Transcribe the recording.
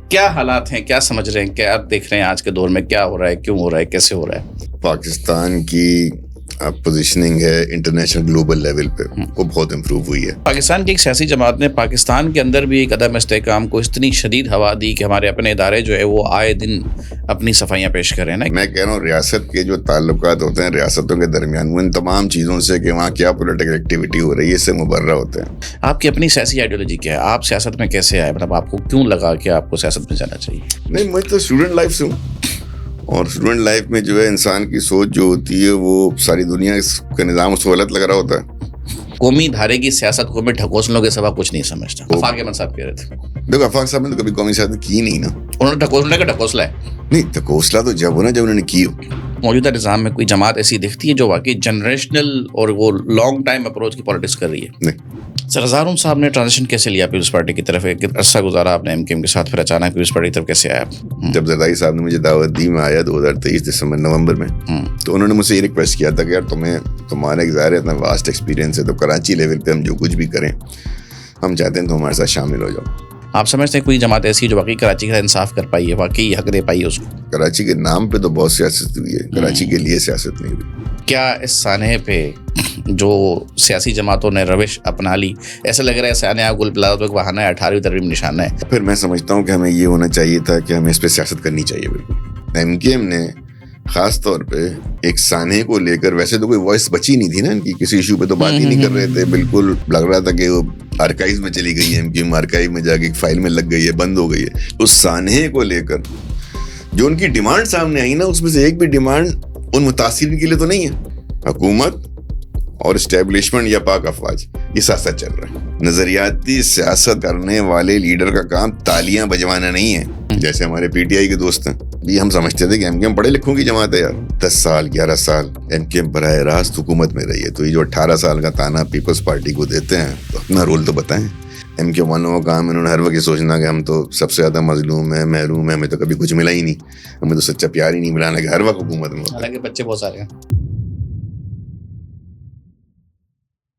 کیا حالات ہیں, کیا سمجھ رہے ہیں, کیا آپ دیکھ رہے ہیں آج کے دور میں کیا ہو رہا ہے, کیوں ہو رہا ہے, کیسے ہو رہا ہے؟ پاکستان کی پوزیشننگ ہے انٹرنیشنل گلوبل لیول پہ وہ بہت امپروو ہوئی ہے. پاکستان کی ایک سیاسی جماعت نے پاکستان کے اندر بھی ایک عدم استحکام کو اتنی شدید ہوا دی کہ ہمارے اپنے ادارے جو ہے وہ آئے دن اپنی صفائیاں پیش کر رہے ہیں نا. میں کہہ رہا ہوں ریاست کے جو تعلقات ہوتے ہیں ریاستوں کے درمیان, وہ ان تمام چیزوں سے کہ وہاں کیا پولیٹیکل ایکٹیویٹی ہو رہی ہے اس سے مبرہ ہوتے ہیں. آپ کی اپنی سیاسی آئیڈیالوجی کیا ہے؟ آپ سیاست میں کیسے آئے, مطلب آپ کو کیوں لگا کہ آپ کو سیاست میں جانا چاہیے؟ نہیں, میں تو اسٹوڈنٹ لائف سے ہوں, اور اسٹوڈنٹ لائف میں جو ہے انسان کی سوچ جو ہوتی ہے وہ ساری دنیا کا نظام اس کو غلط لگ رہا ہوتا ہے. قومی دھارے کی سیاست کو میں ڈھکوسلوں کے سوا کچھ نہیں سمجھتا. آفاق احمد صاحب کہہ رہے تھے. دیکھو آفاق صاحب نے تو کبھی قومی سیاست کی نہیں نا. انہوں نے ڈھکوسلے کا ڈھکوسلا ہے. نہیں, ڈھکوسلا تو جب ہونا جب انہوں نے کی ہو. موجودہ نظام میں کوئی جماعت ایسی دکھتی ہے جو واقعی جنریشنل اور وہ لانگ ٹائم اپروچ کی پالیٹکس کر رہی ہے؟ نہیں. سر ہزاروں صاحب نے ٹرانزیشن کیسے لیا پیپلز پارٹی کی طرف, ایک عرصہ گزارا آپ نے ایم کیو ایم کے ساتھ, پھر اچانک پیپلز پارٹی کی طرف کیسے آیا؟ جب زرداری صاحب نے مجھے دعوت دی, میں آیا 2023 نومبر میں, تو انہوں نے مجھ سے یہ ریکویسٹ کیا تھا کہ یار تمہارا ایک ظاہر ہے اتنا واسٹ ایکسپیرینس ہے, تو کراچی لیول پہ ہم جو کچھ بھی کریں ہم چاہتے ہیں تو ہمارے ساتھ شامل ہو جاؤ. آپ سمجھتے ہیں کوئی جماعت ایسی ہے جو واقعی کراچی کا انصاف کر پائی ہے, واقعی حق دے پائی ہے اس کو؟ کراچی کے نام پہ تو بہت سیاست ہوئی ہے, کراچی کے لیے سیاست نہیں ہوئی. کیا اس سانحے پہ جو سیاسی جماعتوں نے روش اپنا لی, ایسا لگ رہا ہے سانحہ گل پلازہ تو ایک بہانہ ہے, 18ویں ترمیم نشانہ ہے؟ پھر میں سمجھتا ہوں کہ ہمیں یہ ہونا چاہیے تھا کہ ہمیں اس پہ سیاست کرنی چاہیے. بالکل ایم کیو ایم نے خاص طور پہ ایک سانحے کو لے کر, ویسے تو کوئی وائس بچی نہیں تھی نا ان کی, کسی ایشو پہ تو بات ہی نہیں کر رہے تھے, بالکل لگ رہا تھا کہ وہ آرکائیو میں چلی گئی ہے, ایم کیو ایم آرکائیو میں جا کے ایک فائل میں لگ گئی ہے, بند ہو گئی ہے. اس سانحے کو لے کر جو ان کی ڈیمانڈ سامنے آئی نا, اس میں سے ایک بھی ڈیمانڈ ان متاثرین کے لیے تو نہیں ہے. حکومت اور اسٹیبلشمنٹ یا پاک افواج یہ ساتھ ساتھ چل رہا ہے. نظریاتی سیاست کرنے والے لیڈر کا کام تالیاں بجوانا نہیں ہے, جیسے ہمارے پی ٹی آئی کے دوست ہیں. یہ ہم سمجھتے تھے کہ ایم کیو ایم پڑھے لکھوں کی جماعت ہے یار, 10 سال 11 سال ایم کیو ایم براہ راست حکومت میں رہی ہے, تو یہ جو 18 سال کا تانا پیپلز پارٹی کو دیتے ہیں تو اپنا رول تو بتائیں. ایم کیو ایم والوں کا کام انہوں نے ہر وقت یہ سوچنا کہ ہم تو سب سے زیادہ مظلوم ہیں, محروم ہیں, ہمیں تو کبھی کچھ ملا ہی نہیں, ہمیں تو سچا پیار ہی نہیں ملا, کہ ہر وقت حکومت میں. حالانکہ بچے بہت سارے ہیں.